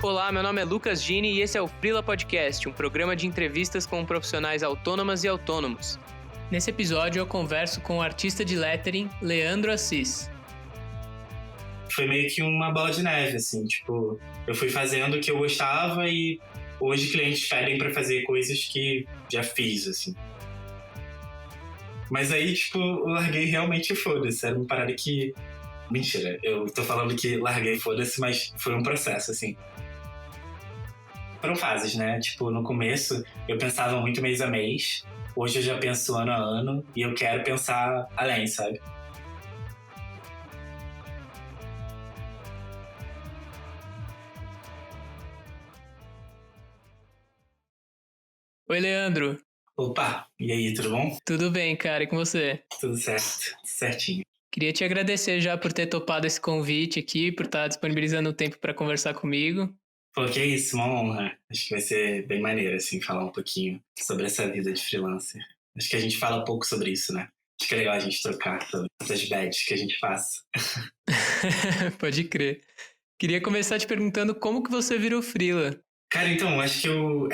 Olá, meu nome é Lucas Gini e esse é o Freela Podcast, um programa de entrevistas com profissionais autônomas e autônomos. Nesse episódio eu converso com o artista de lettering Leandro Assis. Foi meio que uma bola de neve, assim, tipo, eu fui fazendo o que eu gostava e hoje clientes pedem pra fazer coisas que já fiz, assim. Mas aí, tipo, eu larguei realmente foda-se, era uma parada que... Mentira, eu tô falando que larguei foda-se, mas foi um processo, assim. Foram fases, né? Tipo, no começo eu pensava muito mês a mês, hoje eu já penso ano a ano e eu quero pensar além, sabe? Oi, Leandro. Opa, e aí, tudo bom? Tudo bem, cara, e com você? Tudo certo, certinho. Queria te agradecer já por ter topado esse convite aqui, por estar disponibilizando o tempo para conversar comigo. Pô, que é isso, uma honra. Acho que vai ser bem maneiro, assim, falar um pouquinho sobre essa vida de freelancer. Acho que a gente fala pouco sobre isso, né? Acho que é legal a gente trocar sobre essas bads que a gente passa. Pode crer. Queria começar te perguntando como que você virou freela. Cara, então, acho que eu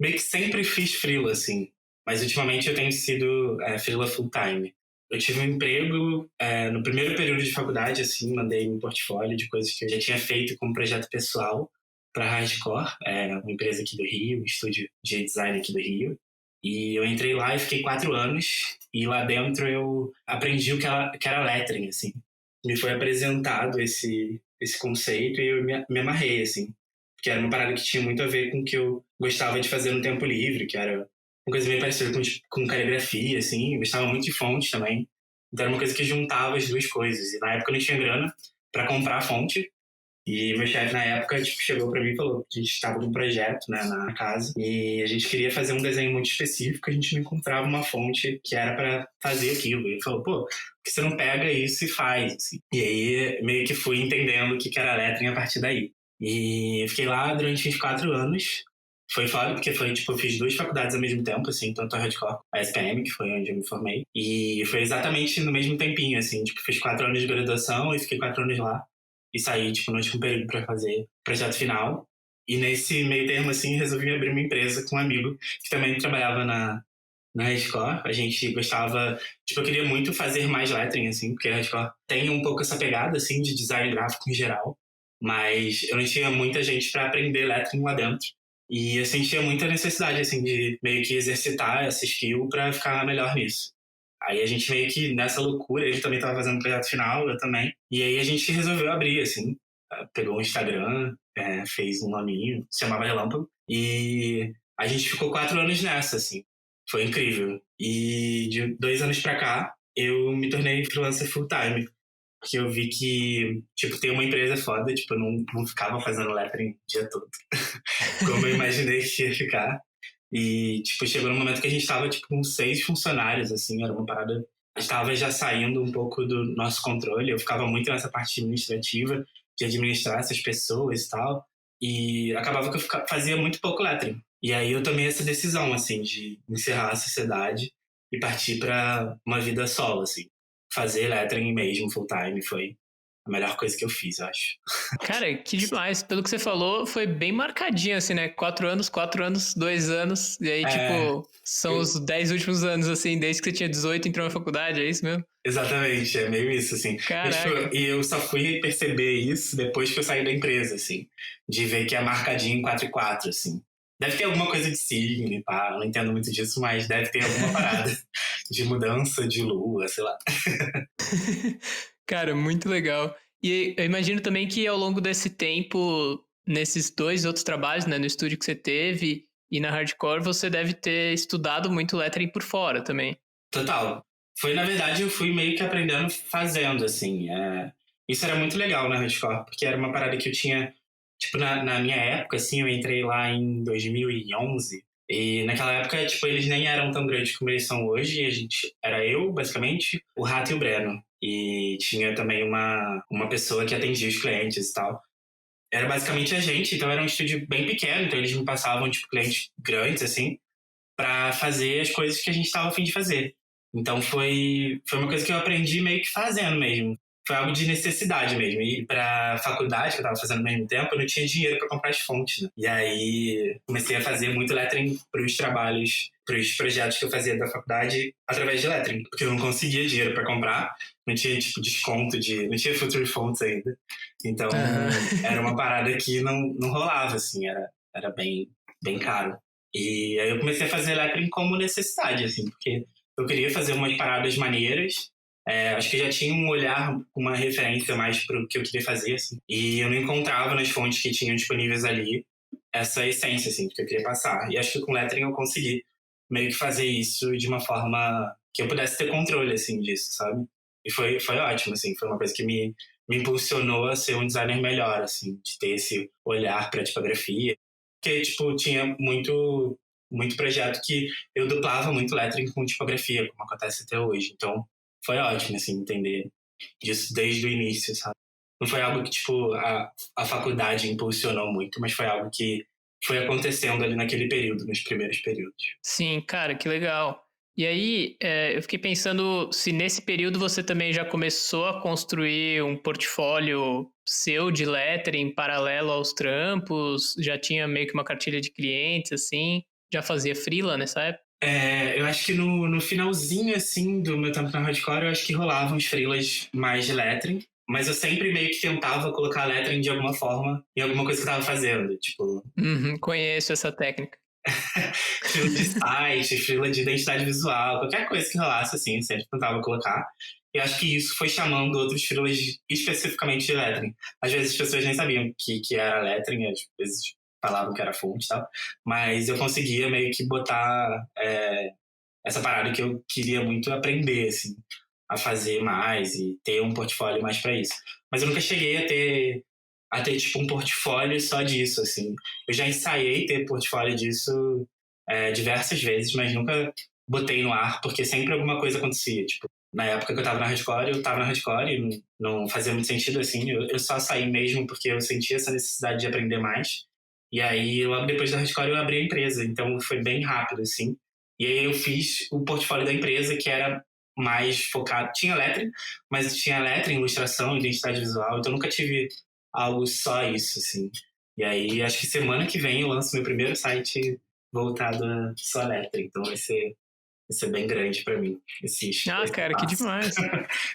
meio que sempre fiz freela, assim. Mas ultimamente eu tenho sido freela full time. Eu tive um emprego no primeiro período de faculdade, assim, mandei um portfólio de coisas que eu já tinha feito como projeto pessoal para Hardcore, uma empresa aqui do Rio, um estúdio de design aqui do Rio. E eu entrei lá e fiquei 4 anos, e lá dentro eu aprendi o que era lettering, assim. Me foi apresentado esse conceito e eu me amarrei, assim. Porque era uma parada que tinha muito a ver com o que eu gostava de fazer no tempo livre, que era uma coisa meio parecida com caligrafia, assim. Eu gostava muito de fonte também. Então era uma coisa que juntava as duas coisas. E na época eu não tinha grana para comprar a fonte. E meu chefe, na época, tipo, chegou para mim e falou que a gente estava com um projeto, né, na casa. E a gente queria fazer um desenho muito específico. A gente não encontrava uma fonte que era para fazer aquilo. E ele falou, pô, por que você não pega isso e faz? Assim. E aí, meio que fui entendendo o que era lettering a partir daí. E fiquei lá durante uns 4 anos. Foi foda, porque foi, tipo, eu fiz 2 faculdades ao mesmo tempo, assim, tanto a Hardcore, a SPM, que foi onde eu me formei. E foi exatamente no mesmo tempinho, assim, tipo, fiz 4 anos de graduação e fiquei 4 anos lá. E saí, tipo, no último período pra fazer o projeto final. E nesse meio termo, assim, resolvi abrir uma empresa com um amigo que também trabalhava na Hardcore. A gente gostava... Tipo, eu queria muito fazer mais lettering, assim, porque a Hardcore tem um pouco essa pegada, assim, de design gráfico em geral. Mas eu não tinha muita gente pra aprender lettering lá dentro. E eu sentia muita necessidade, assim, de meio que exercitar essa skill pra ficar melhor nisso. Aí a gente meio que, nessa loucura, ele também tava fazendo o projeto final, eu também. E aí a gente resolveu abrir, assim. Pegou um Instagram, fez um nominho, se chamava Relâmpago. E a gente ficou 4 anos nessa, assim. Foi incrível. E de 2 anos pra cá, eu me tornei freelancer full time. Porque eu vi que, tipo, ter uma empresa foda, tipo, eu não ficava fazendo lettering o dia todo. Como eu imaginei que ia ficar. E, tipo, chegou num momento que a gente tava, tipo, com 6 funcionários, assim, era uma parada... Estava já saindo um pouco do nosso controle, eu ficava muito nessa parte administrativa, de administrar essas pessoas e tal, e acabava que eu fazia muito pouco lettering. E aí eu tomei essa decisão, assim, de encerrar a sociedade e partir para uma vida solo, assim. Fazer lettering mesmo, full time, foi a melhor coisa que eu fiz, eu acho. Cara, que demais. Pelo que você falou, foi bem marcadinho, assim, né? 4 anos, 2 anos. E aí, tipo, são os 10 últimos anos, assim, desde que você tinha 18 e entrou na faculdade, é isso mesmo? Exatamente, é meio isso, assim. Caraca. E eu só fui perceber isso depois que eu saí da empresa, assim. De ver que é marcadinho em 4 e 4, assim. Deve ter alguma coisa de signo e pá, não entendo muito disso, mas deve ter alguma parada de mudança de lua, sei lá. Cara, muito legal. E eu imagino também que ao longo desse tempo, nesses 2 outros trabalhos, né, no estúdio que você teve e na Hardcore, você deve ter estudado muito lettering por fora também. Total. Foi, na verdade, eu fui meio que aprendendo fazendo, assim. Isso era muito legal na Hardcore, porque era uma parada que eu tinha... Tipo, na minha época, assim, eu entrei lá em 2011, e naquela época, tipo, eles nem eram tão grandes como eles são hoje, e a gente... Era eu, basicamente, o Rato e o Breno. E tinha também uma pessoa que atendia os clientes e tal. Era basicamente a gente, então era um estúdio bem pequeno, então eles me passavam, tipo, clientes grandes, assim, pra fazer as coisas que a gente tava a fim de fazer. Então foi uma coisa que eu aprendi meio que fazendo mesmo. foi algo de necessidade mesmo. E pra faculdade, que eu tava fazendo ao mesmo tempo, eu não tinha dinheiro pra comprar as fontes, né? E aí comecei a fazer muito lettering pros trabalhos, pros projetos que eu fazia da faculdade através de lettering, porque eu não conseguia dinheiro pra comprar, não tinha, tipo, desconto não tinha Future Fonts ainda. Então, era uma parada que não rolava, assim, era bem caro. E aí eu comecei a fazer lettering como necessidade, assim, porque eu queria fazer umas paradas maneiras. Acho que eu já tinha um olhar, uma referência mais para o que eu queria fazer, assim. E eu não encontrava nas fontes que tinham disponíveis ali essa essência, assim, que eu queria passar. E acho que com lettering eu consegui meio que fazer isso de uma forma que eu pudesse ter controle, assim, disso, sabe? E foi ótimo, assim, foi uma coisa que me impulsionou a ser um designer melhor, assim, de ter esse olhar para tipografia. Porque, tipo, tinha muito projeto que eu duplava muito lettering com tipografia, como acontece até hoje. Então, foi ótimo, assim, entender disso desde o início, sabe? Não foi algo que, tipo, a faculdade impulsionou muito, mas foi algo que foi acontecendo ali naquele período, nos primeiros períodos. Sim, cara, que legal. E aí, eu fiquei pensando se nesse período você também já começou a construir um portfólio seu de lettering paralelo aos trampos, já tinha meio que uma cartilha de clientes, assim, já fazia freela nessa época? Eu acho que no finalzinho, assim, do meu tempo na hardcore, eu acho que rolavam os freelas mais de lettering, mas eu sempre meio que tentava colocar lettering de alguma forma em alguma coisa que eu tava fazendo, tipo... Conheço essa técnica. Freela de site, freela de identidade visual, qualquer coisa que rolasse, assim, eu sempre tentava colocar. E acho que isso foi chamando outros freelas especificamente de lettering. Às vezes as pessoas nem sabiam que era lettering, às vezes falavam que era fonte e tal, mas eu conseguia meio que botar essa parada que eu queria muito aprender, assim, a fazer mais e ter um portfólio mais para isso. Mas eu nunca cheguei a ter tipo um portfólio só disso, assim. Eu já ensaiei ter portfólio disso diversas vezes, mas nunca botei no ar, porque sempre alguma coisa acontecia, tipo, na época que eu tava na hardcore e não fazia muito sentido, assim, eu só saí mesmo porque eu sentia essa necessidade de aprender mais. E aí, logo depois da hardcore, eu abri a empresa, então foi bem rápido, assim. E aí eu fiz o portfólio da empresa, que era mais focado, tinha lettering, mas tinha lettering, ilustração, identidade visual, então eu nunca tive algo só isso, assim. E aí, acho que semana que vem eu lanço meu primeiro site voltado a só lettering, então vai ser bem grande pra mim, esse Cara, que passo. demais.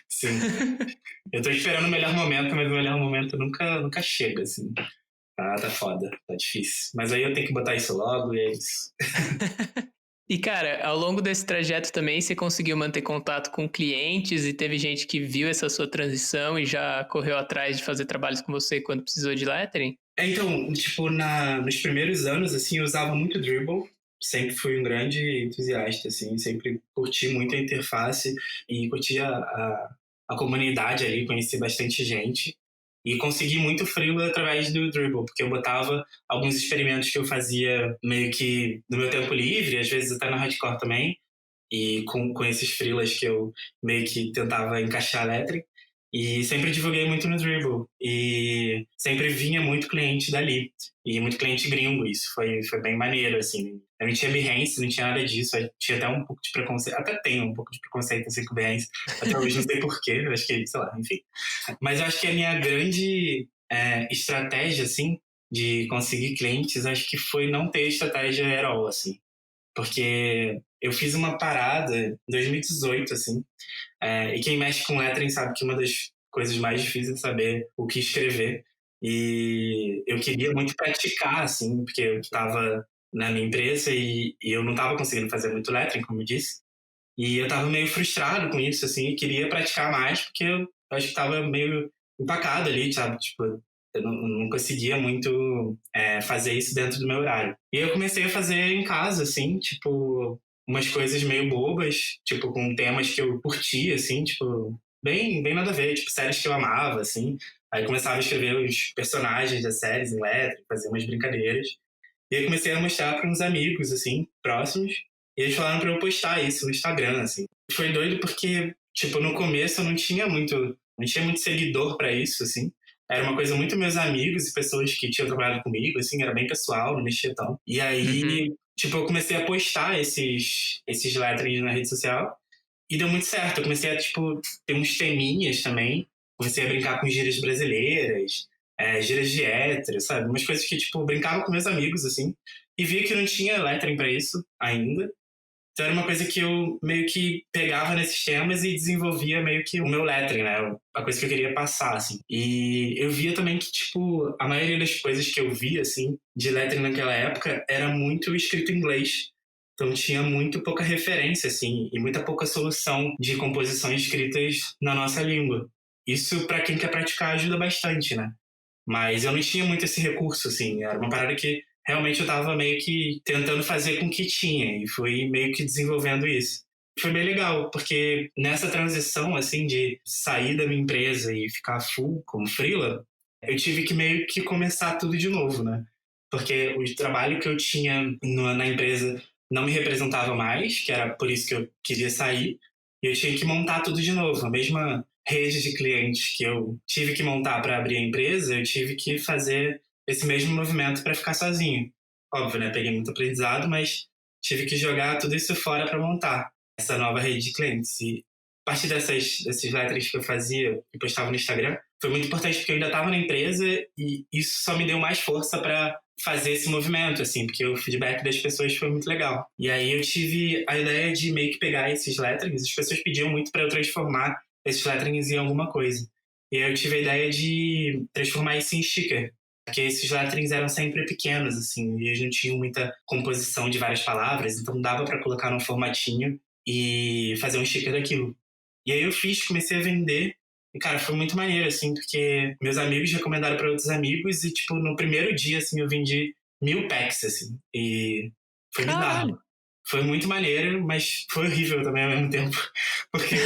Sim. Eu tô esperando o melhor momento, mas o melhor momento nunca chega, assim. Tá foda, tá difícil. Mas aí eu tenho que botar isso logo e é isso. E, cara, ao longo desse trajeto também, você conseguiu manter contato com clientes e teve gente que viu essa sua transição e já correu atrás de fazer trabalhos com você quando precisou de lettering? Então, tipo, nos primeiros anos, assim, eu usava muito Dribble. Sempre fui um grande entusiasta, assim. Sempre curti muito a interface e curti a comunidade ali, conheci bastante gente. E consegui muito freela através do Dribble, porque eu botava alguns experimentos que eu fazia meio que no meu tempo livre, às vezes até na hardcore também, e com esses freelas que eu meio que tentava encaixar lettering. E sempre divulguei muito no Dribble. E sempre vinha muito cliente dali. E muito cliente gringo. Isso foi bem maneiro, assim. Eu não tinha Behance, não tinha nada disso. Eu tinha até um pouco de preconceito. Até tenho um pouco de preconceito assim, com Behance. Até hoje não sei porquê. Eu acho que, sei lá, enfim. Mas eu acho que a minha grande estratégia, assim, de conseguir clientes, acho que foi não ter estratégia at all, assim. Porque eu fiz uma parada em 2018, assim, e quem mexe com lettering sabe que uma das coisas mais difíceis é saber o que escrever. E eu queria muito praticar, assim, porque eu estava na minha empresa e eu não estava conseguindo fazer muito lettering, como eu disse. E eu estava meio frustrado com isso, assim, e queria praticar mais, porque eu acho que estava meio empacado ali, sabe? Tipo, eu não conseguia muito fazer isso dentro do meu horário. E eu comecei a fazer em casa, assim, tipo, umas coisas meio bobas, tipo, com temas que eu curtia, assim, tipo, bem nada a ver, tipo, séries que eu amava, assim. Aí começava a escrever os personagens das séries em letra, fazer umas brincadeiras. E aí comecei a mostrar para uns amigos, assim, próximos, e eles falaram para eu postar isso no Instagram, assim. Foi doido porque, tipo, no começo eu não tinha muito seguidor para isso, assim. Era uma coisa muito meus amigos e pessoas que tinham trabalhado comigo, assim, era bem pessoal, não mexia tão. E aí, tipo, eu comecei a postar esses letrinhos na rede social e deu muito certo. Eu comecei a, tipo, ter uns teminhas também. comecei a brincar com gírias brasileiras, gírias de hétero, sabe? Umas coisas que, tipo, brincava com meus amigos, assim, e via que não tinha lettering pra isso ainda. Então era uma coisa que eu meio que pegava nesses temas e desenvolvia meio que o meu lettering, né? A coisa que eu queria passar, assim. E eu via também que, tipo, a maioria das coisas que eu via, assim, de lettering naquela época era muito escrito em inglês. Então tinha muito pouca referência, assim, e muita pouca solução de composições escritas na nossa língua. Isso, para quem quer praticar, ajuda bastante, né? Mas eu não tinha muito esse recurso, assim. Era uma parada que realmente eu tava meio que tentando fazer com o que tinha. E fui meio que desenvolvendo isso. Foi bem legal, porque nessa transição, assim, de sair da minha empresa e ficar full como freela, eu tive que meio que começar tudo de novo, né? Porque o trabalho que eu tinha na empresa não me representava mais, que era por isso que eu queria sair. E eu tinha que montar tudo de novo. A mesma rede de clientes que eu tive que montar para abrir a empresa, eu tive que fazer esse mesmo movimento para ficar sozinho. Óbvio, né? Peguei muito aprendizado, mas tive que jogar tudo isso fora para montar essa nova rede de clientes. E a partir desses letras que eu fazia e postava no Instagram, foi muito importante porque eu ainda estava na empresa e isso só me deu mais força para fazer esse movimento, assim, porque o feedback das pessoas foi muito legal. E aí eu tive a ideia de meio que pegar esses letterings, as pessoas pediam muito para eu transformar esses letterings em alguma coisa. E aí eu tive a ideia de transformar isso em sticker, porque esses letterings eram sempre pequenos, assim, e eles não tinham muita composição de várias palavras, então dava para colocar num formatinho e fazer um sticker daquilo. E aí eu fiz, comecei a vender, e cara, foi muito maneiro, assim, porque meus amigos recomendaram para outros amigos e, tipo, no primeiro dia, assim, eu vendi 1000 packs, assim, e foi Caralho! bizarro. Foi muito maneiro, mas foi horrível também ao mesmo tempo. Porque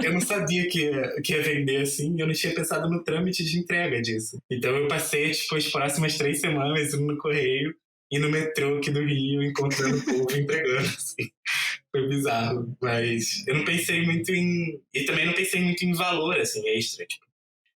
eu não sabia que ia vender assim, e eu não tinha pensado no trâmite de entrega disso. Então eu passei, tipo, as próximas 3 semanas indo no correio e no metrô aqui do Rio, encontrando o povo entregando, assim. Foi bizarro. Mas eu não pensei muito em... E também não pensei muito em valor, assim, extra. Tipo,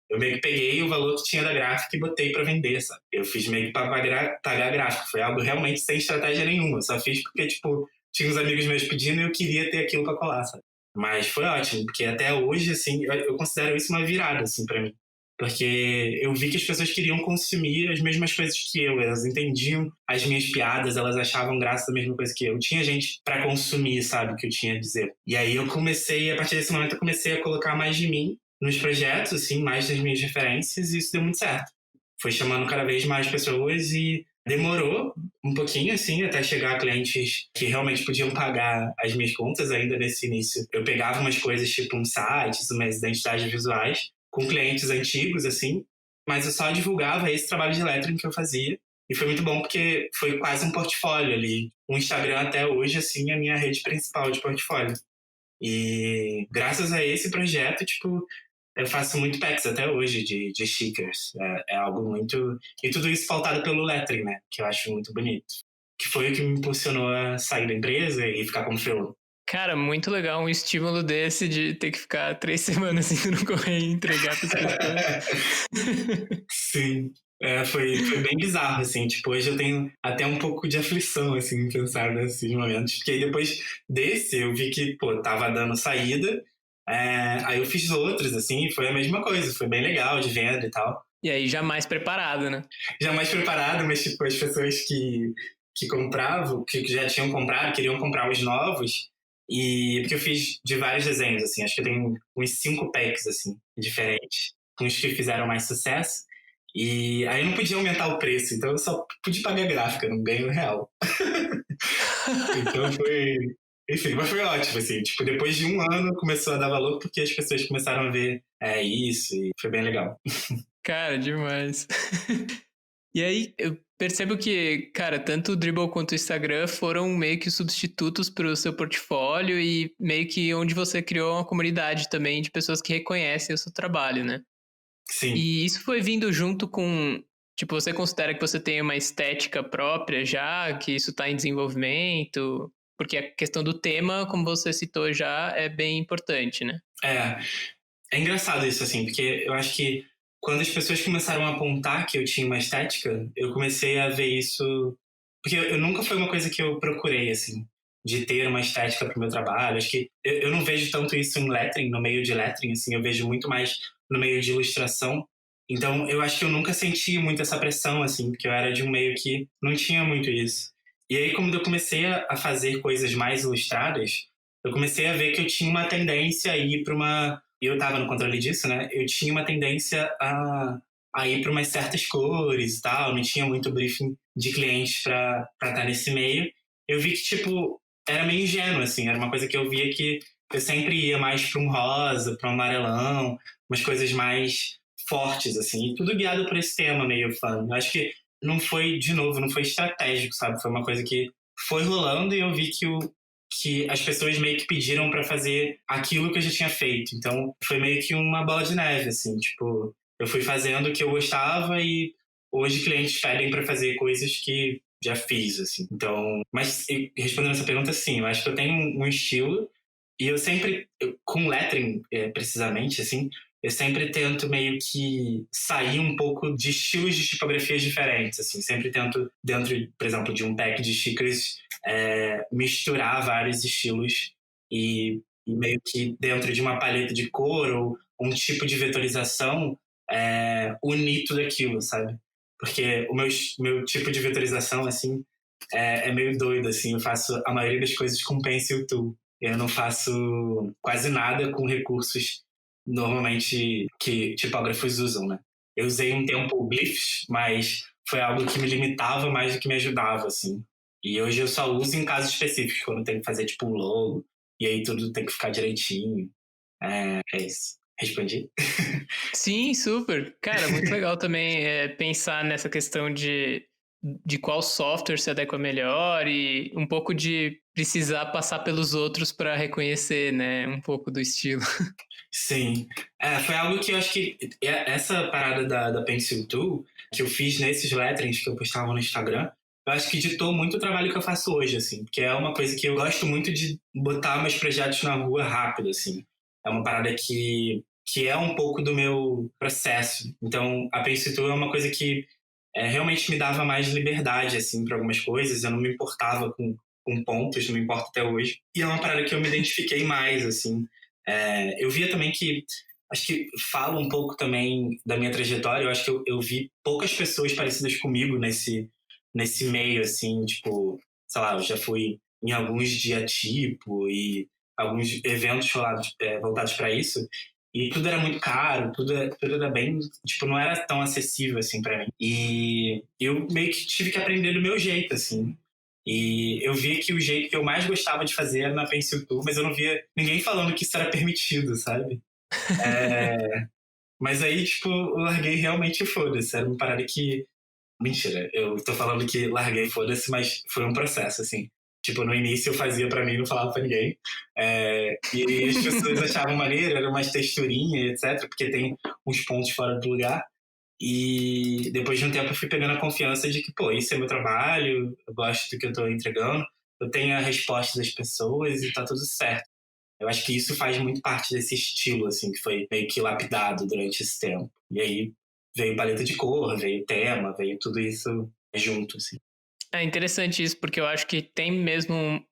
eu meio que peguei o valor que tinha da gráfica e botei pra vender, sabe? Eu fiz meio que pra pagar a gráfica. Foi algo realmente sem estratégia nenhuma. Só fiz porque, tipo, tinha uns amigos meus pedindo e eu queria ter aquilo pra colar, sabe? Mas foi ótimo, porque até hoje, assim, eu considero isso uma virada, assim, pra mim. Porque eu vi que as pessoas queriam consumir as mesmas coisas que eu. Elas entendiam as minhas piadas, elas achavam graça da mesma coisa que eu. Tinha gente pra consumir, sabe, o que eu tinha a dizer. E aí eu comecei, a partir desse momento, eu comecei a colocar mais de mim nos projetos, assim, mais das minhas referências, e isso deu muito certo. Foi chamando cada vez mais pessoas e demorou um pouquinho, assim, até chegar a clientes que realmente podiam pagar as minhas contas ainda nesse início. Eu pegava umas coisas tipo uns sites, umas identidades visuais, com clientes antigos, assim, mas eu só divulgava esse trabalho de lettering que eu fazia. E foi muito bom porque foi quase um portfólio ali. O Instagram até hoje, assim, é a minha rede principal de portfólio. E graças a esse projeto, tipo, eu faço muito packs até hoje de stickers. É algo muito... E tudo isso pautado pelo lettering, né? Que eu acho muito bonito. Que foi o que me impulsionou a sair da empresa e ficar como freelancer. Cara, muito legal um estímulo desse de ter que ficar 3 semanas indo no correio e entregar para as pessoas. Sim. Foi bem bizarro, assim. Tipo, hoje eu tenho até um pouco de aflição, assim, em pensar nesses momentos. Porque aí depois desse eu vi que, pô, tava dando saída. Aí eu fiz outros, assim, e foi a mesma coisa. Foi bem legal de venda e tal. E aí já mais preparado, né? Já mais preparado, mas, tipo, as pessoas que compravam, que já tinham comprado, queriam comprar os novos. E porque eu fiz de vários desenhos, assim. Acho que eu tenho uns 5 packs, assim, diferentes. Com os que fizeram mais sucesso. E aí eu não podia aumentar o preço, então eu só podia pagar gráfica, não ganho real. Então foi... Enfim, mas foi ótimo, assim. Tipo, depois de um ano começou a dar valor porque as pessoas começaram a ver isso e foi bem legal. Cara, demais. E aí, eu percebo que, cara, tanto o Dribbble quanto o Instagram foram meio que substitutos para o seu portfólio e meio que onde você criou uma comunidade também de pessoas que reconhecem o seu trabalho, né? Sim. E isso foi vindo junto com... Tipo, você considera que você tem uma estética própria já, que isso está em desenvolvimento? Porque a questão do tema, como você citou já, é bem importante, né? É engraçado isso, assim, porque eu acho que quando as pessoas começaram a apontar que eu tinha uma estética, eu comecei a ver isso... Porque eu nunca foi uma coisa que eu procurei, assim, de ter uma estética pro meu trabalho. Acho que eu não vejo tanto isso em lettering, no meio de lettering, assim, eu vejo muito mais no meio de ilustração. Então, eu acho que eu nunca senti muito essa pressão, assim, porque eu era de um meio que não tinha muito isso. E aí, quando eu comecei a fazer coisas mais ilustradas, eu comecei a ver que eu tinha uma tendência a ir para uma... E eu estava no controle disso, né? Eu tinha uma tendência a ir para umas certas cores e tal, não tinha muito briefing de clientes para estar nesse meio. Eu vi que, tipo, era meio ingênuo, assim, era uma coisa que eu via que eu sempre ia mais para um rosa, para um amarelão, umas coisas mais fortes, assim, e tudo guiado por esse tema meio fã. Eu acho que não foi, de novo, não foi estratégico, sabe? Foi uma coisa que foi rolando e eu vi que as pessoas meio que pediram para fazer aquilo que eu já tinha feito. Então, foi meio que uma bola de neve, assim, tipo, eu fui fazendo o que eu gostava e hoje clientes pedem para fazer coisas que já fiz, assim. Então, mas respondendo essa pergunta, sim, eu acho que eu tenho um estilo e eu sempre, com lettering, precisamente, assim, eu sempre tento meio que sair um pouco de estilos de tipografias diferentes, assim. Sempre tento, dentro, por exemplo, de um pack de xícaras, misturar vários estilos e meio que dentro de uma paleta de cor ou um tipo de vetorização, unir tudo aquilo, sabe? Porque o meu tipo de vetorização, assim, é meio doido, assim. Eu faço a maioria das coisas com Pencil Tool. Eu não faço quase nada com recursos normalmente que tipógrafos usam, né? Eu usei um tempo glyphs, mas foi algo que me limitava mais do que me ajudava, assim. E hoje eu só uso em casos específicos, quando tem que fazer tipo um logo, e aí tudo tem que ficar direitinho. É isso. Respondi? Sim, super. Cara, muito legal também pensar nessa questão de qual software se adequa melhor e um pouco de precisar passar pelos outros para reconhecer, né, um pouco do estilo. Sim. Foi algo que eu acho que essa parada da Pencil Tool, que eu fiz nesses letterings que eu postava no Instagram, eu acho que ditou muito o trabalho que eu faço hoje, assim, porque é uma coisa que eu gosto muito de botar meus projetos na rua rápido, assim. É uma parada que é um pouco do meu processo. Então, a Pencil Tool é uma coisa que realmente me dava mais liberdade, assim, para algumas coisas. Eu não me importava com pontos, não me importo até hoje. E é uma parada que eu me identifiquei mais, assim. Eu via também que, acho que fala um pouco também da minha trajetória. Eu acho que eu vi poucas pessoas parecidas comigo nesse meio, assim, tipo, sei lá, eu já fui em alguns diatipo e alguns eventos voltados para isso. E tudo era muito caro, tudo era bem, tipo, não era tão acessível, assim, para mim. E eu meio que tive que aprender do meu jeito, assim. E eu via que o jeito que eu mais gostava de fazer era na Pencil Tool, mas eu não via ninguém falando que isso era permitido, sabe? Mas aí, tipo, eu larguei realmente o foda-se. Era uma parada que... Mentira, eu tô falando que larguei foda-se, mas foi um processo, assim. Tipo, no início eu fazia pra mim, não falava pra ninguém. E as pessoas achavam maneiro, era umas texturinhas, etc. Porque tem uns pontos fora do lugar. E depois de um tempo eu fui pegando a confiança de que, pô, isso é meu trabalho, eu gosto do que eu tô entregando, eu tenho a resposta das pessoas e tá tudo certo. Eu acho que isso faz muito parte desse estilo, assim, que foi meio que lapidado durante esse tempo. E aí veio paleta de cor, veio tema, veio tudo isso junto, assim. É interessante isso, porque eu acho que tem mesmo,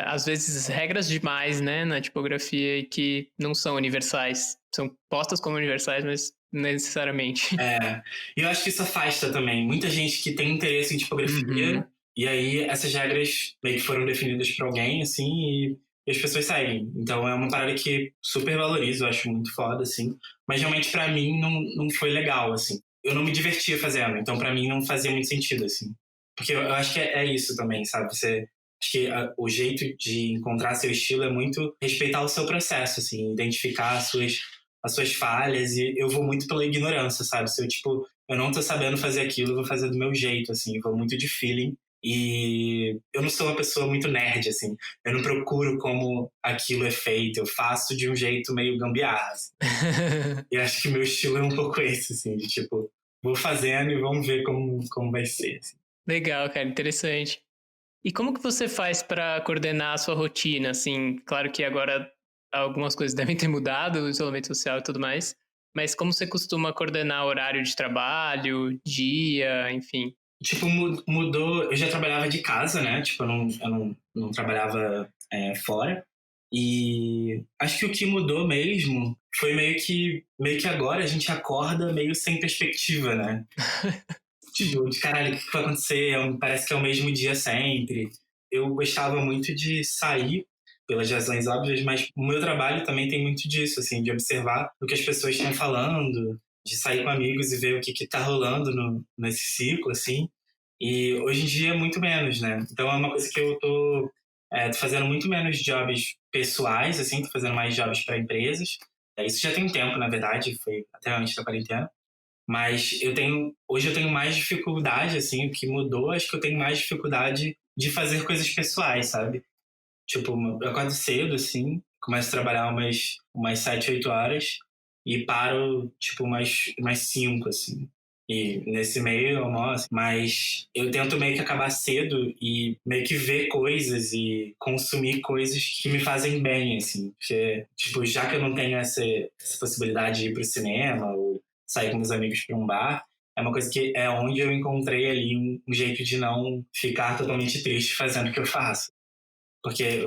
às vezes, regras demais, né, na tipografia e que não são universais. São postas como universais, mas não necessariamente. E eu acho que isso afasta também. Muita gente que tem interesse em tipografia, Uhum. e aí essas regras meio que foram definidas por alguém, assim, e as pessoas seguem. Então é uma parada que super valorizo, eu acho muito foda, assim. Mas realmente pra mim não foi legal, assim. Eu não me divertia fazendo, então pra mim não fazia muito sentido, assim. Porque eu acho que é isso também, sabe? Acho que o jeito de encontrar seu estilo é muito respeitar o seu processo, assim, identificar as suas falhas, e eu vou muito pela ignorância, sabe? Se eu, tipo, eu não tô sabendo fazer aquilo, eu vou fazer do meu jeito, assim, eu vou muito de feeling. E eu não sou uma pessoa muito nerd, assim. Eu não procuro como aquilo é feito, eu faço de um jeito meio gambiarra, assim. E acho que meu estilo é um pouco esse, assim, de tipo, vou fazendo e vamos ver como vai ser, assim. Legal, cara, interessante. E como que você faz para coordenar a sua rotina? Assim, claro que agora algumas coisas devem ter mudado, o isolamento social e tudo mais, mas como você costuma coordenar horário de trabalho, dia, enfim? Tipo, mudou. Eu já trabalhava de casa, né? Tipo, eu não trabalhava fora. E acho que o que mudou mesmo foi meio que agora a gente acorda meio sem perspectiva, né? Tipo, de caralho, o que vai acontecer? Parece que é o mesmo dia sempre. Eu gostava muito de sair, pelas razões óbvias, mas o meu trabalho também tem muito disso, assim, de observar o que as pessoas estão falando, de sair com amigos e ver o que tá rolando nesse ciclo, assim. E hoje em dia é muito menos, né? Então é uma coisa que eu tô fazendo muito menos jobs pessoais, assim, tô fazendo mais jobs para empresas. Isso já tem um tempo, na verdade, foi até antes da quarentena. Mas hoje eu tenho mais dificuldade, assim, o que mudou, acho que eu tenho mais dificuldade de fazer coisas pessoais, sabe? Tipo, eu acordo cedo, assim, começo a trabalhar umas 7, 8 horas e paro, tipo, umas 5, assim. E nesse meio eu almoço, mas eu tento meio que acabar cedo e meio que ver coisas e consumir coisas que me fazem bem, assim. Porque, tipo, já que eu não tenho essa possibilidade de ir pro cinema ou sair com meus amigos para um bar, é uma coisa que é onde eu encontrei ali um jeito de não ficar totalmente triste fazendo o que eu faço. Porque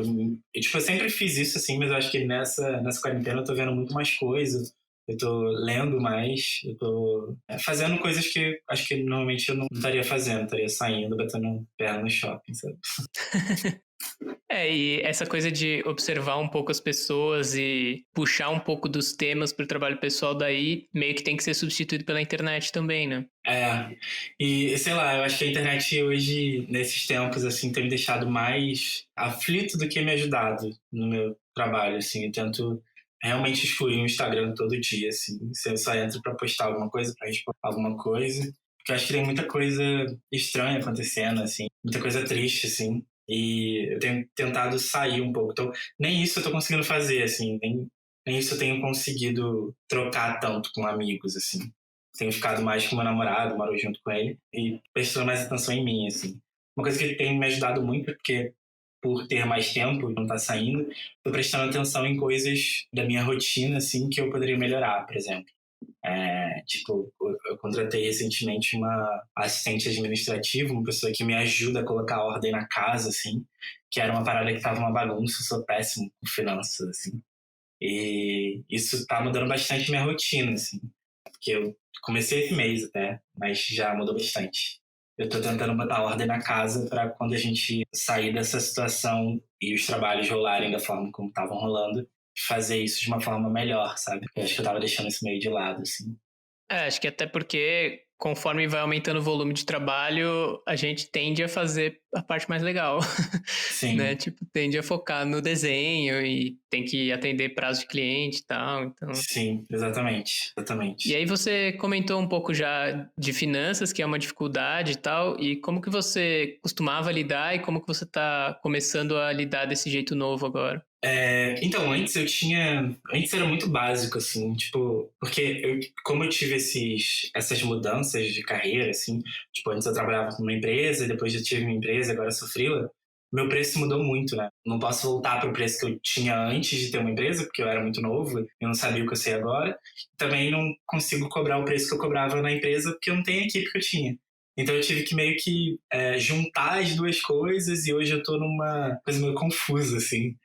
tipo, eu sempre fiz isso, assim, mas eu acho que nessa quarentena eu tô vendo muito mais coisas, eu tô lendo mais, eu tô fazendo coisas que acho que normalmente eu não estaria fazendo, estaria saindo, batendo perna no shopping, sabe? E essa coisa de observar um pouco as pessoas e puxar um pouco dos temas para o trabalho pessoal daí, meio que tem que ser substituído pela internet também, né? E sei lá, eu acho que a internet hoje, nesses tempos, assim, tem me deixado mais aflito do que me ajudado no meu trabalho, assim. Eu tento realmente excluir o Instagram todo dia, assim. Se eu só entro pra postar alguma coisa, pra responder alguma coisa. Porque eu acho que tem muita coisa estranha acontecendo, assim. Muita coisa triste, assim. E eu tenho tentado sair um pouco. Então, nem isso eu tô conseguindo fazer, assim. Nem isso eu tenho conseguido trocar tanto com amigos, assim. Tenho ficado mais com meu namorado, moro junto com ele, e prestando mais atenção em mim, assim. Uma coisa que tem me ajudado muito, porque por ter mais tempo, não tá saindo, tô prestando atenção em coisas da minha rotina, assim, que eu poderia melhorar, por exemplo. Tipo, eu contratei recentemente uma assistente administrativa, uma pessoa que me ajuda a colocar ordem na casa, assim, que era uma parada que tava uma bagunça, eu sou péssimo com finanças, assim. E isso tá mudando bastante minha rotina, assim. Porque eu comecei esse mês até, mas já mudou bastante. Eu tô tentando botar ordem na casa para quando a gente sair dessa situação e os trabalhos rolarem da forma como estavam rolando, fazer isso de uma forma melhor, sabe? Eu acho que eu tava deixando isso meio de lado, assim. Acho que até porque conforme vai aumentando o volume de trabalho, a gente tende a fazer a parte mais legal, né? Sim, Tipo, tende a focar no desenho e tem que atender prazo de cliente e tal, então... sim, exatamente, E exatamente. aí você comentou um pouco já de finanças, que é uma dificuldade e tal, e como que você costumava lidar e como que você está começando a lidar desse jeito novo agora? Então, Antes era muito básico, assim, tipo, porque como eu tive essas mudanças de carreira, assim, tipo, antes eu trabalhava numa empresa, depois eu tive uma empresa, agora sou freela, meu preço mudou muito, né? Não posso voltar para o preço que eu tinha antes de ter uma empresa, porque eu era muito novo, eu não sabia o que eu sei agora. Também não consigo cobrar o preço que eu cobrava na empresa, porque eu não tenho a equipe que eu tinha. Então eu tive que meio que juntar as duas coisas e hoje eu tô numa coisa meio confusa, assim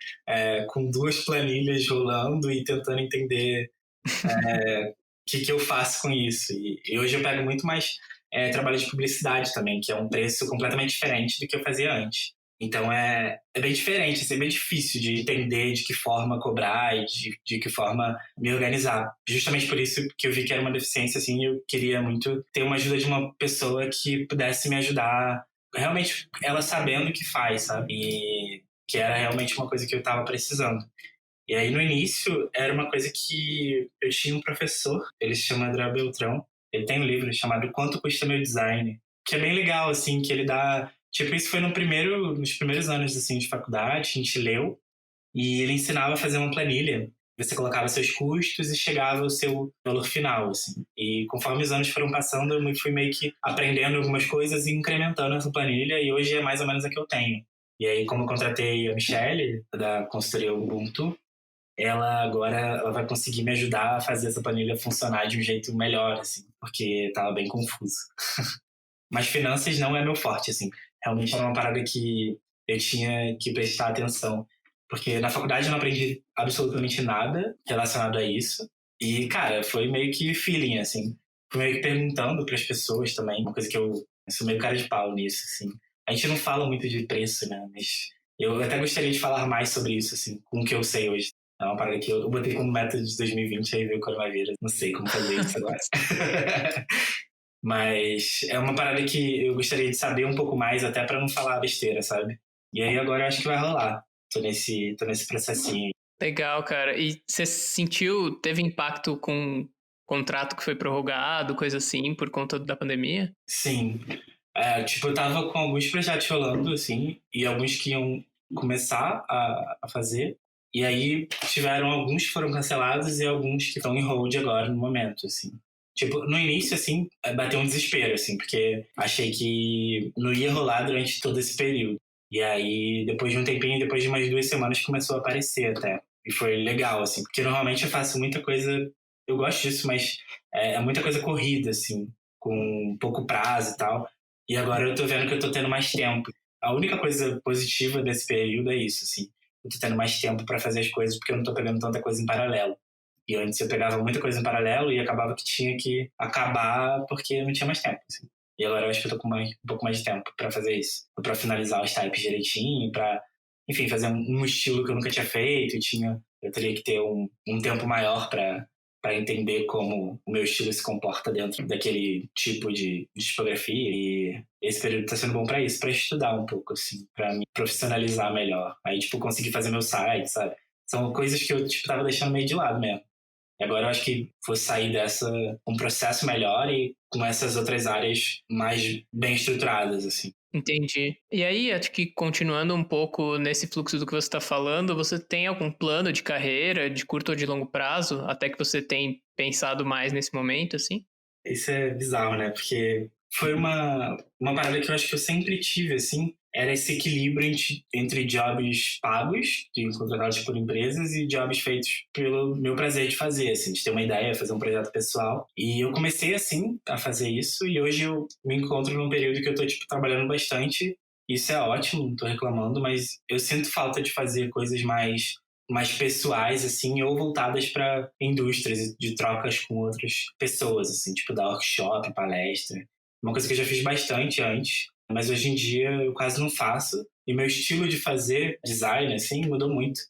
com duas planilhas rolando e tentando entender o que eu faço com isso. E hoje eu pego muito mais trabalho de publicidade também, que é um preço completamente diferente do que eu fazia antes. Então é bem diferente, assim, é bem difícil de entender de que forma cobrar e de que forma me organizar. Justamente por isso que eu vi que era uma deficiência, assim, eu queria muito ter uma ajuda de uma pessoa que pudesse me ajudar, realmente ela sabendo o que faz, sabe? E que era realmente uma coisa que eu estava precisando. E aí, no início, era uma coisa que eu tinha um professor, ele se chama André Beltrão, ele tem um livro chamado Quanto Custa Meu Design, que é bem legal, assim, que ele dá... Tipo, isso foi nos primeiros anos, assim, de faculdade, a gente leu, e ele ensinava a fazer uma planilha. Você colocava seus custos e chegava ao seu valor final, assim. E conforme os anos foram passando, eu fui meio que aprendendo algumas coisas e incrementando essa planilha, e hoje é mais ou menos a que eu tenho. E aí, como eu contratei a Michelle, da consultoria Ubuntu, ela agora ela vai conseguir me ajudar a fazer essa planilha funcionar de um jeito melhor, assim, porque tava bem confuso. Mas finanças não é meu forte, assim. Realmente era uma parada que eu tinha que prestar atenção. Porque na faculdade eu não aprendi absolutamente nada relacionado a isso. E, cara, foi meio que feeling, assim. Fui meio que perguntando para as pessoas também, uma coisa que eu sou meio cara de pau nisso, assim. A gente não fala muito de preço, né? Mas eu até gostaria de falar mais sobre isso, assim, com o que eu sei hoje. É uma parada que eu botei como meta de 2020, aí veio o coronavírus. Não sei como fazer isso agora. Mas é uma parada que eu gostaria de saber um pouco mais, até para não falar besteira, sabe? E aí agora eu acho que vai rolar. Tô nesse processinho. Legal, cara. E você sentiu, teve impacto com o contrato que foi prorrogado, coisa assim, por conta da pandemia? Sim. Tipo, eu tava com alguns projetos rolando, assim, e alguns que iam começar a fazer. E aí tiveram alguns que foram cancelados e alguns que estão em hold agora no momento, assim. Tipo, no início, assim, bateu um desespero, assim, porque achei que não ia rolar durante todo esse período. E aí, depois de um tempinho, depois de umas 2 semanas, começou a aparecer até. E foi legal, assim, porque normalmente eu faço muita coisa, eu gosto disso, mas é muita coisa corrida, assim, com pouco prazo e tal. E agora eu tô vendo que eu tô tendo mais tempo. A única coisa positiva desse período é isso, assim. Eu tô tendo mais tempo para fazer as coisas porque eu não tô pegando tanta coisa em paralelo. E antes eu pegava muita coisa em paralelo e acabava que tinha que acabar porque eu não tinha mais tempo, assim. E agora eu acho que eu tô com um pouco mais de tempo para fazer isso. Para finalizar os types direitinho, para, enfim, fazer um estilo que eu nunca tinha feito. Eu teria que ter um tempo maior para entender como o meu estilo se comporta dentro daquele tipo de tipografia. E esse período está sendo bom para isso, para estudar um pouco, assim, para me profissionalizar melhor. Aí, tipo, conseguir fazer meu site, sabe? São coisas que eu, tipo, tava deixando meio de lado mesmo. E agora eu acho que vou sair dessa com um processo melhor e com essas outras áreas mais bem estruturadas, assim. Entendi. E aí, acho que continuando um pouco nesse fluxo do que você está falando, você tem algum plano de carreira, de curto ou de longo prazo, até que você tem pensado mais nesse momento, assim? Isso é bizarro, né? Porque foi uma parada que eu acho que eu sempre tive, assim, era esse equilíbrio entre jobs pagos, contratados por empresas, e jobs feitos pelo meu prazer de fazer, assim, de ter uma ideia, fazer um projeto pessoal. E eu comecei, assim, a fazer isso, e hoje eu me encontro num período que eu tô, tipo, trabalhando bastante. Isso é ótimo, não tô reclamando, mas eu sinto falta de fazer coisas mais pessoais, assim, ou voltadas para indústrias de trocas com outras pessoas, assim, tipo dar workshop, palestra. Uma coisa que eu já fiz bastante antes, mas hoje em dia eu quase não faço. E meu estilo de fazer design, assim, mudou muito.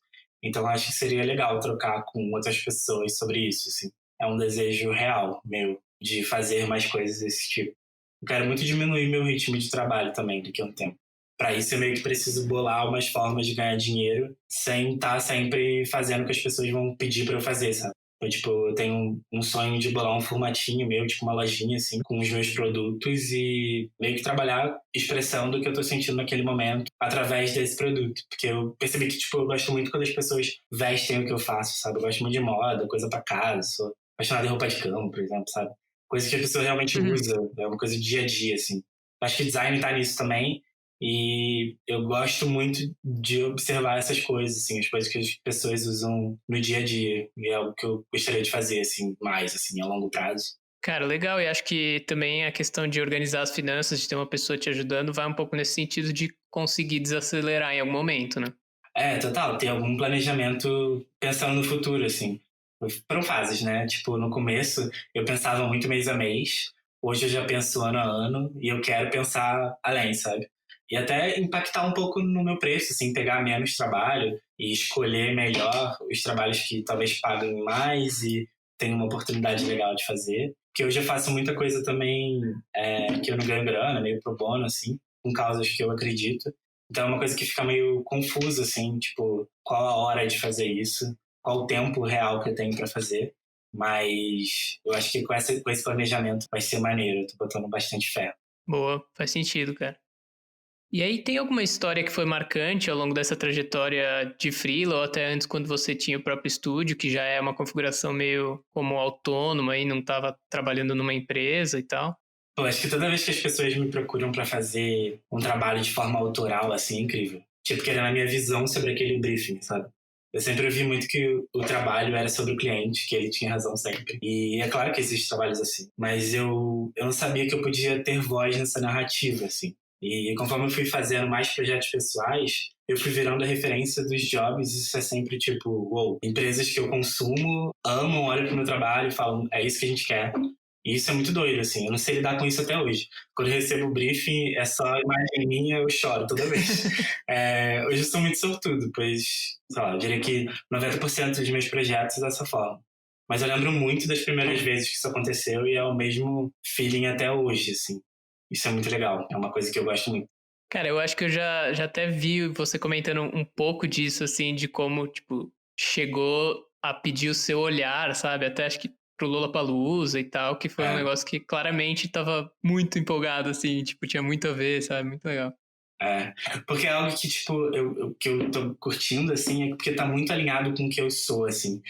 Então acho que seria legal trocar com outras pessoas sobre isso, assim. É um desejo real meu de fazer mais coisas desse tipo. Eu quero muito diminuir meu ritmo de trabalho também daqui a um tempo. Para isso eu meio que preciso bolar umas formas de ganhar dinheiro sem estar sempre fazendo o que as pessoas vão pedir para eu fazer, sabe? Então, tipo, eu tenho um sonho de bolar um formatinho meu, tipo uma lojinha, assim, com os meus produtos e meio que trabalhar expressando o que eu tô sentindo naquele momento através desse produto. Porque eu percebi que, tipo, eu gosto muito quando as pessoas vestem o que eu faço, sabe? Eu gosto muito de moda, coisa para casa, sou apaixonado em roupa de cama, por exemplo, sabe? Coisa que a pessoa realmente usa, é uma coisa do dia a dia, assim. Acho que design tá nisso também. E eu gosto muito de observar essas coisas, assim, as coisas que as pessoas usam no dia a dia. E é algo que eu gostaria de fazer, assim, mais, assim, a longo prazo. Cara, legal. E acho que também a questão de organizar as finanças, de ter uma pessoa te ajudando, vai um pouco nesse sentido de conseguir desacelerar em algum momento, né? Total, ter algum planejamento pensando no futuro, assim. Foram fases, né? Tipo, no começo eu pensava muito mês a mês, hoje eu já penso ano a ano e eu quero pensar além, sabe? E até impactar um pouco no meu preço, assim, pegar menos trabalho e escolher melhor os trabalhos que talvez paguem mais e tenham uma oportunidade legal de fazer. Que hoje eu faço muita coisa também que eu não ganho grana, meio pro bono, assim, com causas que eu acredito. Então é uma coisa que fica meio confusa, assim, tipo, qual a hora de fazer isso, qual o tempo real que eu tenho para fazer. Mas eu acho que com esse planejamento vai ser maneiro, eu tô botando bastante fé. Boa, faz sentido, cara. E aí, tem alguma história que foi marcante ao longo dessa trajetória de freela ou até antes quando você tinha o próprio estúdio, que já é uma configuração meio como autônoma e não estava trabalhando numa empresa e tal? Pô, acho que toda vez que as pessoas me procuram para fazer um trabalho de forma autoral, assim, é incrível. Tipo, querendo a minha visão sobre aquele briefing, sabe? Eu sempre ouvi muito que o trabalho era sobre o cliente, que ele tinha razão sempre. E é claro que existem trabalhos assim. Mas eu não sabia que eu podia ter voz nessa narrativa, assim. E conforme eu fui fazendo mais projetos pessoais, eu fui virando a referência dos jobs. Isso é sempre tipo, uou, empresas que eu consumo, amam, olham pro meu trabalho e falam, é isso que a gente quer. E isso é muito doido, assim. Eu não sei lidar com isso até hoje. Quando eu recebo o briefing, é só imagem minha, eu choro toda vez. Hoje eu sou muito sortudo, pois, sei lá, eu diria que 90% dos meus projetos é dessa forma. Mas eu lembro muito das primeiras vezes que isso aconteceu e é o mesmo feeling até hoje, assim. Isso é muito legal, é uma coisa que eu gosto muito. Cara, eu acho que eu já até vi você comentando um pouco disso, assim, de como, tipo, chegou a pedir o seu olhar, sabe? Até acho que pro Lollapalooza e tal, que foi um negócio que claramente tava muito empolgado, assim, tipo, tinha muito a ver, sabe? Muito legal. Porque é algo que, tipo, que eu tô curtindo, assim, é porque tá muito alinhado com o que eu sou, assim.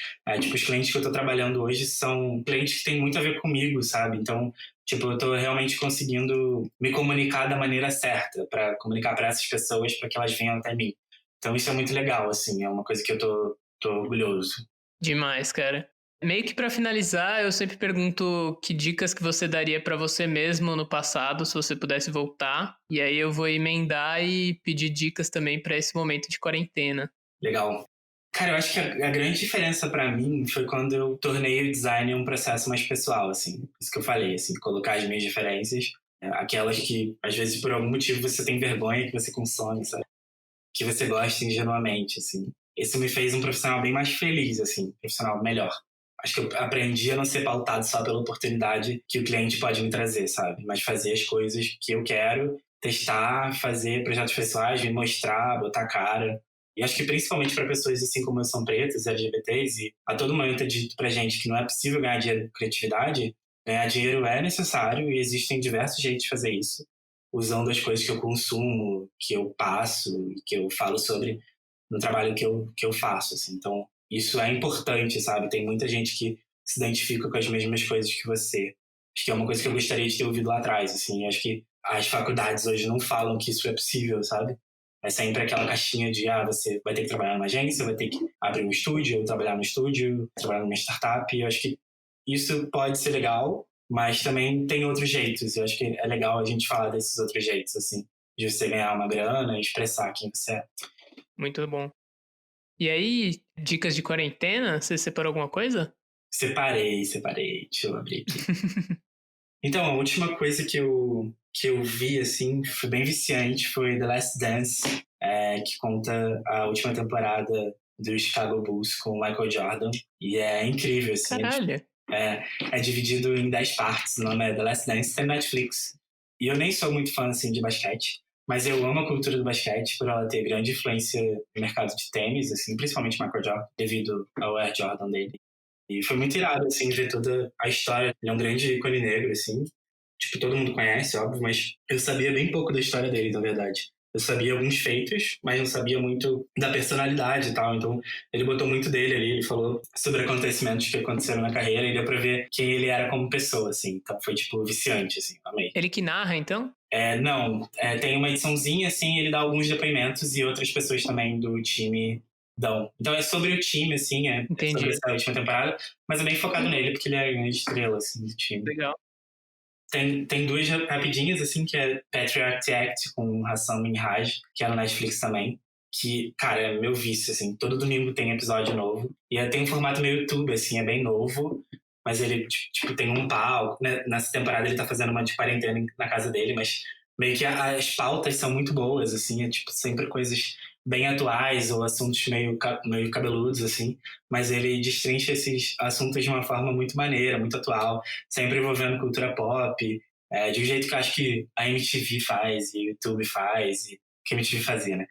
Tipo, os clientes que eu tô trabalhando hoje são clientes que têm muito a ver comigo, sabe? Então, tipo, eu tô realmente conseguindo me comunicar da maneira certa, para comunicar para essas pessoas, para que elas venham até mim. Então, isso é muito legal, assim, é uma coisa que eu tô orgulhoso. Demais, cara. Meio que pra finalizar, eu sempre pergunto que dicas que você daria pra você mesmo no passado, se você pudesse voltar. E aí eu vou emendar e pedir dicas também pra esse momento de quarentena. Legal. Cara, eu acho que a grande diferença para mim foi quando eu tornei o design um processo mais pessoal, assim. Isso que eu falei, assim, colocar as minhas diferenças, aquelas que, às vezes, por algum motivo você tem vergonha que você consome, sabe? Que você gosta ingenuamente, assim. Isso me fez um profissional bem mais feliz, assim, um profissional melhor. Acho que eu aprendi a não ser pautado só pela oportunidade que o cliente pode me trazer, sabe? Mas fazer as coisas que eu quero, testar, fazer projetos pessoais, me mostrar, botar cara. E acho que principalmente para pessoas assim como eu são pretas, LGBTs, e a todo momento é dito pra gente que não é possível ganhar dinheiro com criatividade, ganhar dinheiro é necessário e existem diversos jeitos de fazer isso, usando as coisas que eu consumo, que eu passo, que eu falo sobre no trabalho que eu faço, assim. Então, isso é importante, sabe? Tem muita gente que se identifica com as mesmas coisas que você. Acho que é uma coisa que eu gostaria de ter ouvido lá atrás, assim. Acho que as faculdades hoje não falam que isso é possível, sabe? É sempre aquela caixinha de, você vai ter que trabalhar numa agência, vai ter que abrir um estúdio, ou trabalhar no estúdio, trabalhar numa startup. Eu acho que isso pode ser legal, mas também tem outros jeitos. Eu acho que é legal a gente falar desses outros jeitos, assim. De você ganhar uma grana e expressar quem você é. Muito bom. E aí, dicas de quarentena? Você separou alguma coisa? Separei. Deixa eu abrir aqui. Então, a última coisa que eu vi, assim, foi bem viciante, foi The Last Dance, que conta a última temporada do Chicago Bulls com o Michael Jordan. E é incrível, assim. Caralho. É dividido em 10 partes, o nome é The Last Dance, tem Netflix. E eu nem sou muito fã, assim, de basquete, mas eu amo a cultura do basquete por ela ter grande influência no mercado de tênis, assim, principalmente Michael Jordan, devido ao Air Jordan dele. E foi muito irado, assim, ver toda a história. Ele é um grande ícone negro, assim. Tipo, todo mundo conhece, óbvio, mas eu sabia bem pouco da história dele, na verdade. Eu sabia alguns feitos, mas não sabia muito da personalidade e tal. Então, ele botou muito dele ali. Ele falou sobre acontecimentos que aconteceram na carreira e deu pra ver quem ele era como pessoa, assim. Então, foi, tipo, viciante, assim. Amei. Ele que narra, então? Não, tem uma ediçãozinha, assim, ele dá alguns depoimentos e outras pessoas também do time dão. Então é sobre o time, assim, é sobre Entendi. essa última temporada, mas é bem focado nele, porque ele é a grande estrela, assim, do time. Legal. Tem duas rapidinhas, assim, que é Patriot Act com Hassam Minhaj, que é no Netflix também, que, cara, é meu vício, assim, todo domingo tem episódio novo, e tem um formato meio YouTube, assim, é bem novo, mas ele, tipo, tem um palco, né? Nessa temporada ele tá fazendo uma de quarentena na casa dele, mas meio que as pautas são muito boas, assim, é tipo sempre coisas bem atuais ou assuntos meio cabeludos, assim, mas ele destrincha esses assuntos de uma forma muito maneira, muito atual, sempre envolvendo cultura pop, de um jeito que eu acho que a MTV faz, e o YouTube faz, e que a MTV fazia, né?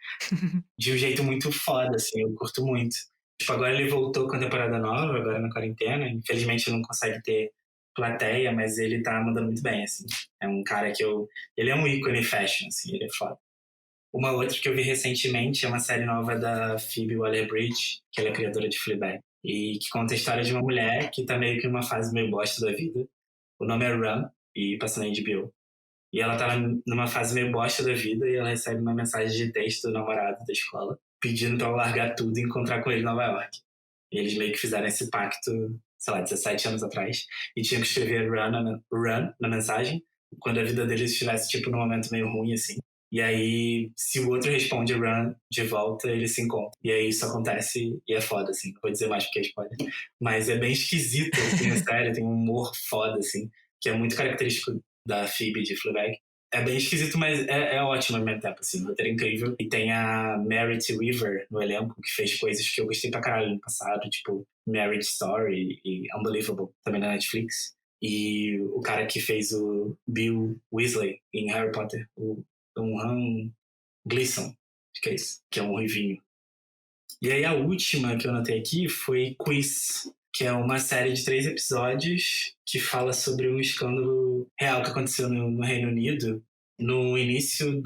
De um jeito muito foda, assim, eu curto muito. Tipo, agora ele voltou com a temporada nova, agora na quarentena. Infelizmente não consegue ter plateia, mas ele tá mandando muito bem, assim. É um cara que eu... Ele é um ícone fashion, assim, ele é foda. Uma outra que eu vi recentemente é uma série nova da Phoebe Waller-Bridge, que ela é criadora de Fleabag, e que conta a história de uma mulher que tá meio que numa fase meio bosta da vida. O nome é Run, e passa na HBO. E ela tá numa fase meio bosta da vida e ela recebe uma mensagem de texto do namorado da escola pedindo pra ela largar tudo e encontrar com ele em Nova York. E eles meio que fizeram esse pacto, sei lá, 17 anos atrás. E tinham que escrever run na mensagem quando a vida deles estivesse, tipo, num momento meio ruim, assim. E aí, se o outro responde run de volta, eles se encontram. E aí isso acontece e é foda, assim. Não vou dizer mais porque é spoiler. Mas é bem esquisito, assim, a série. Tem um humor foda, assim, que é muito característico da Phoebe de Fleabag. É bem esquisito, mas é ótimo ao mesmo tempo, assim. O roteiro é incrível. E tem a Meredith Weaver no elenco, que fez coisas que eu gostei pra caralho no passado, tipo Marriage Story e Unbelievable, também na Netflix. E o cara que fez o Bill Weasley em Harry Potter, o Ron Gleason, acho que é isso, que é um ruivinho. E aí a última que eu anotei aqui foi Quiz, que é uma série de 3 episódios que fala sobre um escândalo real que aconteceu no Reino Unido no início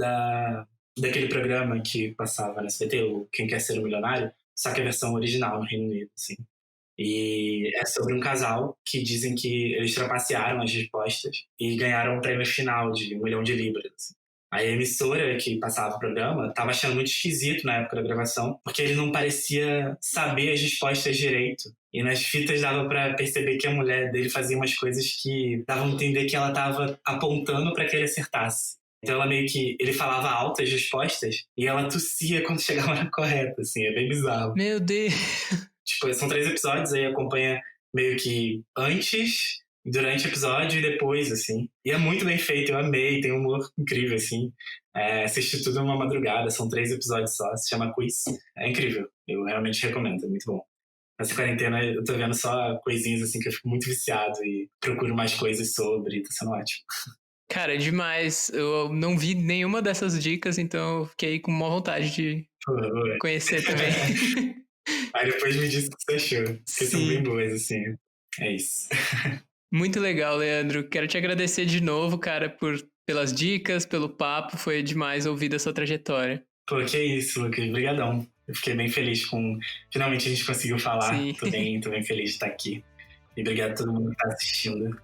daquele programa que passava na SBT, o Quem Quer Ser um Milionário, só que a versão original no Reino Unido, assim. E é sobre um casal que dizem que eles trapacearam as respostas e ganharam um prêmio final de 1 milhão de libras. Assim. A emissora que passava o programa estava achando muito esquisito na época da gravação, porque ele não parecia saber as respostas direito. E nas fitas dava para perceber que a mulher dele fazia umas coisas que davam a entender que ela estava apontando para que ele acertasse. Então ela meio que... Ele falava alto as respostas e ela tossia quando chegava na correta, assim. É bem bizarro. Meu Deus! Tipo, são 3 episódios, aí acompanha meio que antes, durante o episódio e depois, assim. E é muito bem feito, eu amei, tem um humor incrível, assim. Assisti tudo numa madrugada, são 3 episódios só, se chama Quiz. É incrível, eu realmente recomendo, é muito bom. Nessa quarentena eu tô vendo só coisinhas assim que eu fico muito viciado e procuro mais coisas sobre, tá sendo ótimo. Cara, é demais. Eu não vi nenhuma dessas dicas, então eu fiquei com uma vontade de conhecer também. Aí depois me diz o que você achou, porque são bem boas, assim. É isso. Muito legal, Leandro. Quero te agradecer de novo, cara, pelas dicas, pelo papo. Foi demais ouvir da sua trajetória. Pô, que isso, Lucas. Obrigadão. Eu fiquei bem feliz com... Finalmente a gente conseguiu falar. Sim. Tô bem feliz de estar aqui. E obrigado a todo mundo que tá assistindo.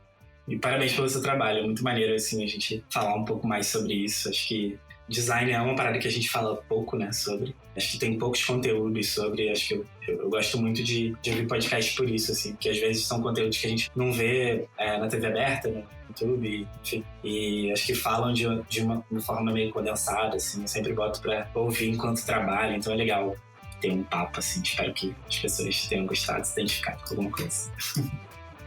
E parabéns pelo seu trabalho. É muito maneiro, assim, a gente falar um pouco mais sobre isso. Acho que design é uma parada que a gente fala pouco, né, sobre. Acho que tem poucos conteúdos sobre. Acho que eu gosto muito de ouvir podcast por isso, assim. Porque às vezes são conteúdos que a gente não vê na TV aberta, no YouTube, enfim. E acho que falam de uma forma meio condensada, assim. Eu sempre boto pra ouvir enquanto trabalho. Então é legal ter um papo, assim. Espero que as pessoas tenham gostado, se identificado com alguma coisa.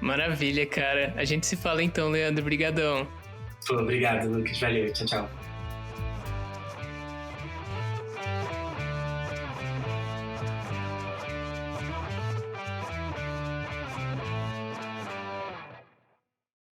Maravilha, cara. A gente se fala então, Leandro. Brigadão. Pô, obrigado, Lucas. Valeu. Tchau, tchau.